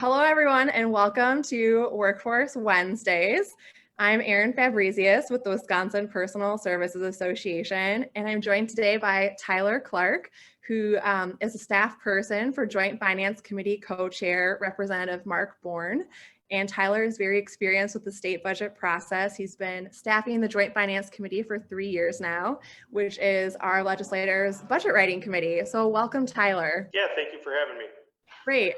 Hello, everyone, and welcome to Workforce Wednesdays. I'm Erin Fabrizius with the Wisconsin Personal Services Association, and I'm joined today by Tyler Clark, who is a staff person for Joint Finance Committee co-chair Representative Mark Bourne. And Tyler is very experienced with the state budget process. He's been staffing the Joint Finance Committee for 3 years now, which is our legislators' budget writing committee. So welcome, Tyler. Yeah, thank you for having me. Great.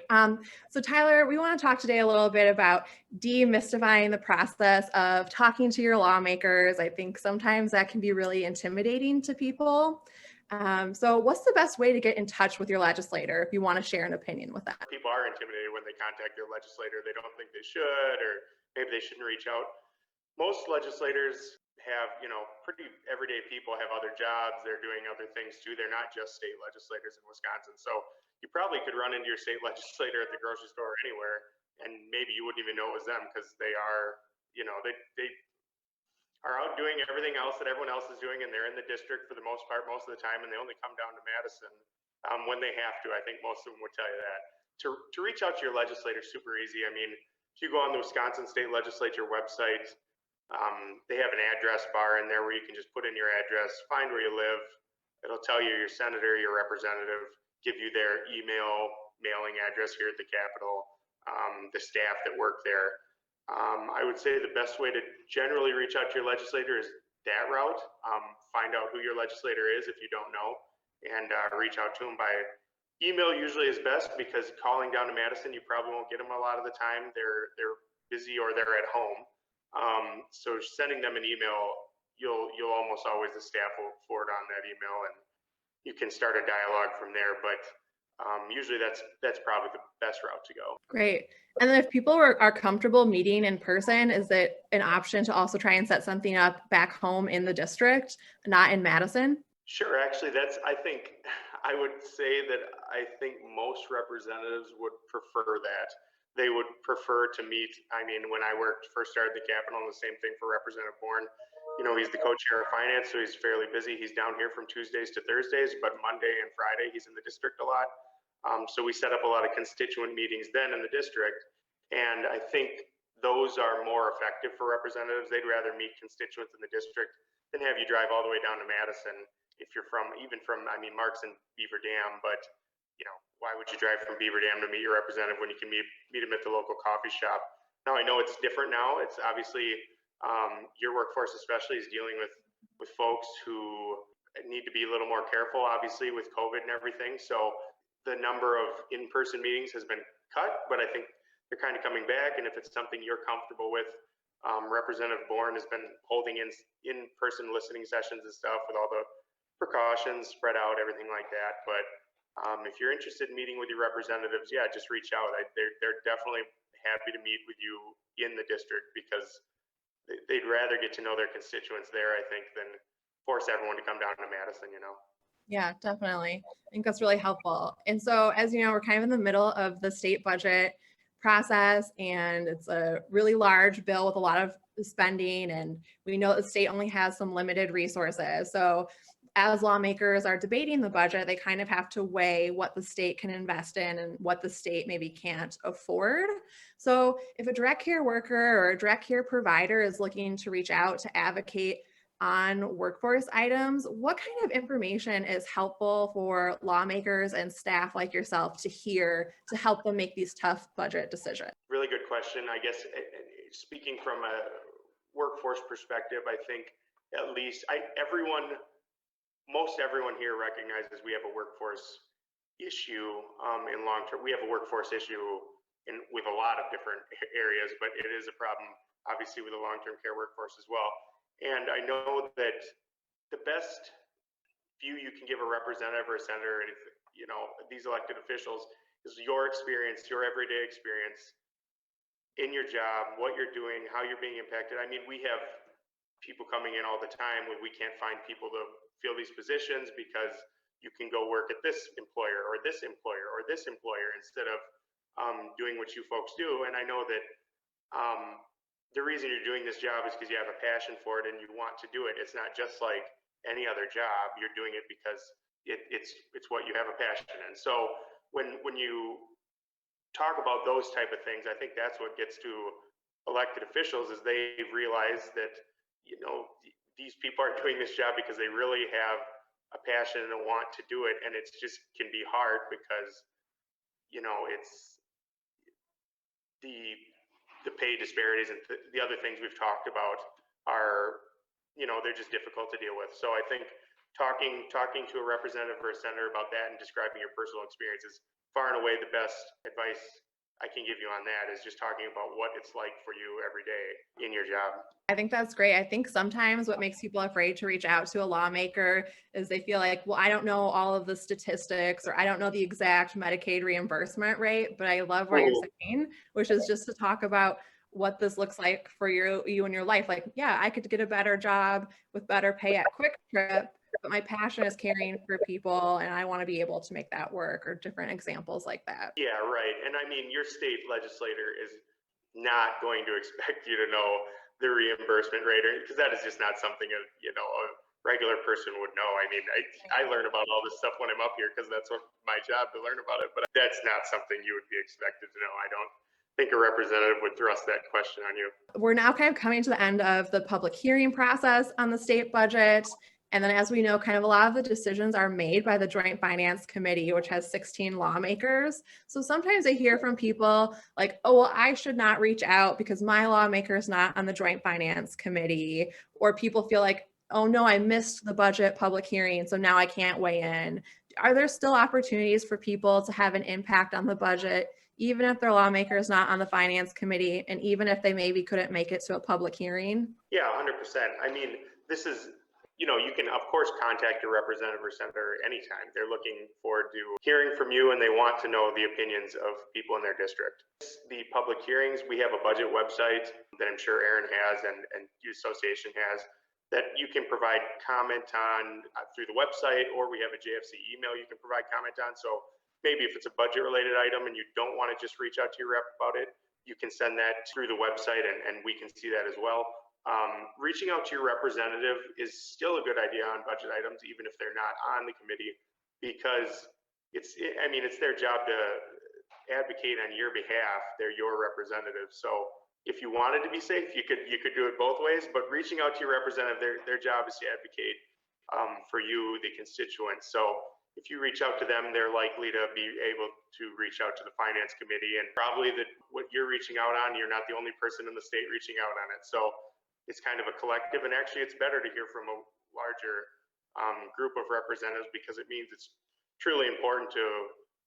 So Tyler, we want to talk today a little bit about demystifying the process of talking to your lawmakers. I think sometimes that can be really intimidating to people. So what's the best way to get in touch with your legislator if you want to share an opinion with them? People are intimidated when they contact their legislator. They don't think they should, or maybe they shouldn't reach out. Most legislators have, pretty everyday people have other jobs. They're doing other things too. They're not just state legislators in Wisconsin. So you probably could run into your state legislator at the grocery store or anywhere, and maybe you wouldn't even know it was them because they are, they are out doing everything else that everyone else is doing, and they're in the district for the most part most of the time, and they only come down to Madison when they have to. I think most of them would tell you that. To reach out to your legislator is super easy. I mean, if you go on the Wisconsin State Legislature website, they have an address bar in there where you can just put in your address, find where you live. It'll tell you your senator, your representative, give you their email, mailing address here at the Capitol, the staff that work there. I would say the best way to generally reach out to your legislator is that route. Find out who your legislator is if you don't know, and reach out to them by email. Usually is best because calling down to Madison, you probably won't get them a lot of the time. They're busy or they're at home. So sending them an email, you'll almost always, the staff will forward on that email, and you can start a dialogue from there. But usually that's probably the best route to go. Great. And then if people are comfortable meeting in person, is it an option to also try and set something up back home in the district, not in Madison? Sure. Actually, I would say that I think most representatives would prefer that. They would prefer to meet. I mean, when I first started the Capitol, the same thing for Representative Bourne. He's the co-chair of finance, so he's fairly busy. He's down here from Tuesdays to Thursdays, but Monday and Friday he's in the district a lot. So we set up a lot of constituent meetings then in the district, and I think those are more effective for representatives. They'd rather meet constituents in the district than have you drive all the way down to Madison. If you're I mean, Mark's in Beaver Dam, but why would you drive from Beaver Dam to meet your representative when you can meet him at the local coffee shop? Now, I know it's different now. It's obviously your workforce especially is dealing with folks who need to be a little more careful, obviously, with COVID and everything. So the number of in-person meetings has been cut, but I think they're kind of coming back. And if it's something you're comfortable with, Representative Bourne has been holding in-person listening sessions and stuff with all the precautions spread out, everything like that. But if you're interested in meeting with your representatives, yeah, just reach out. They're definitely happy to meet with you in the district because they'd rather get to know their constituents there, I think, than force everyone to come down to Madison, Yeah, definitely. I think that's really helpful. And so, as you know, we're kind of in the middle of the state budget process, and it's a really large bill with a lot of spending, and we know the state only has some limited resources. So as lawmakers are debating the budget, they kind of have to weigh what the state can invest in and what the state maybe can't afford. So if a direct care worker or a direct care provider is looking to reach out to advocate on workforce items, what kind of information is helpful for lawmakers and staff like yourself to hear to help them make these tough budget decisions? Really good question. I guess speaking from a workforce perspective, I think at least most everyone here recognizes we have a workforce issue in long term. We have a workforce issue with a lot of different areas, but it is a problem, obviously, with the long-term care workforce as well. And I know that the best view you can give a representative or a senator, these elected officials, is your experience, your everyday experience in your job, what you're doing, how you're being impacted. I mean, we have people coming in all the time when we can't find people to fill these positions because you can go work at this employer or this employer or this employer instead of doing what you folks do. And I know that the reason you're doing this job is because you have a passion for it and you want to do it. It's not just like any other job. You're doing it because it's what you have a passion in. So when you talk about those type of things. I think that's what gets to elected officials, is they realize that, you know, these people are doing this job because they really have a passion and a want to do it. And it's just can be hard because, you know, it's the pay disparities and the other things we've talked about are, you know, they're just difficult to deal with. So I think talking to a representative or a senator about that and describing your personal experience is far and away the best advice I can give you on that, is just talking about what it's like for you every day in your job. I think that's great. I think sometimes what makes people afraid to reach out to a lawmaker is they feel like, well, I don't know all of the statistics, or I don't know the exact Medicaid reimbursement rate. But I love what you're saying, which is just to talk about what this looks like for you and your life. Like, yeah, I could get a better job with better pay at Quick Trip, but my passion is caring for people and I want to be able to make that work, or different examples like that. Yeah, right. And I mean, your state legislator is not going to expect you to know the reimbursement rate, because that is just not something a regular person would know. I mean, I learn about all this stuff when I'm up here because that's what my job to learn about it, but that's not something you would be expected to know. I don't think a representative would thrust that question on you. We're now kind of coming to the end of the public hearing process on the state budget. And then, as we know, kind of a lot of the decisions are made by the Joint Finance Committee, which has 16 lawmakers. So sometimes I hear from people like, oh, well, I should not reach out because my lawmaker is not on the Joint Finance Committee. Or people feel like, oh, no, I missed the budget public hearing, so now I can't weigh in. Are there still opportunities for people to have an impact on the budget, even if their lawmaker is not on the Finance Committee, and even if they maybe couldn't make it to a public hearing? Yeah, 100%. I mean, this is, you know, you can, of course, contact your representative or senator anytime. They're looking forward to hearing from you, and they want to know the opinions of people in their district. The public hearings, we have a budget website that I'm sure Erin has and the association has, that you can provide comment on through the website, or we have a JFC email you can provide comment on. So maybe if it's a budget related item and you don't want to just reach out to your rep about it, you can send that through the website and we can see that as well. Reaching out to your representative is still a good idea on budget items, even if they're not on the committee, because it's their job to advocate on your behalf. They're your representative. So if you wanted to be safe, you could do it both ways, but reaching out to your representative, their job is to advocate for you, the constituents. So if you reach out to them, they're likely to be able to reach out to the Finance Committee, and probably what you're reaching out on, you're not the only person in the state reaching out on it. So it's kind of a collective, and actually it's better to hear from a larger group of representatives, because it means it's truly important to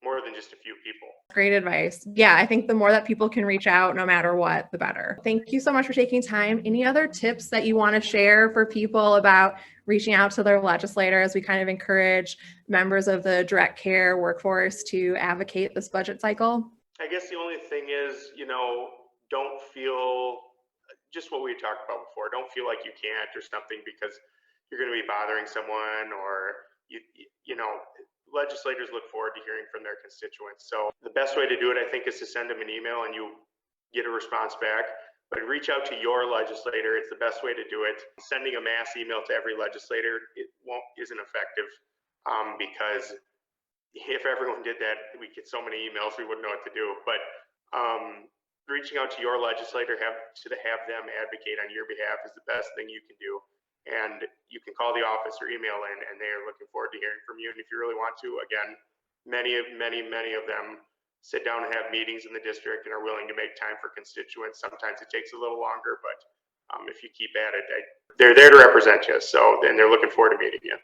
more than just a few people. Great advice. Yeah, I think the more that people can reach out, no matter what, the better. Thank you so much for taking time. Any other tips that you want to share for people about reaching out to their legislator as we kind of encourage members of the direct care workforce to advocate this budget cycle? I guess the only thing is, don't feel just what we talked about before. Don't feel like you can't or something because you're going to be bothering someone, or legislators look forward to hearing from their constituents. So the best way to do it, I think, is to send them an email and you get a response back. But reach out to your legislator. It's the best way to do it. Sending a mass email to every legislator isn't effective, because if everyone did that, we get so many emails we wouldn't know what to do. But reaching out to your legislator to have them advocate on your behalf is the best thing you can do. And you can call the office or email in, and they are looking forward to hearing from you. And if you really want to, again, many of them sit down and have meetings in the district and are willing to make time for constituents. Sometimes it takes a little longer, but if you keep at it, they're there to represent you. So then they're looking forward to meeting you.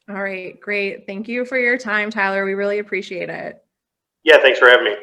All right, great. Thank you for your time, Tyler. We really appreciate it. Yeah, thanks for having me.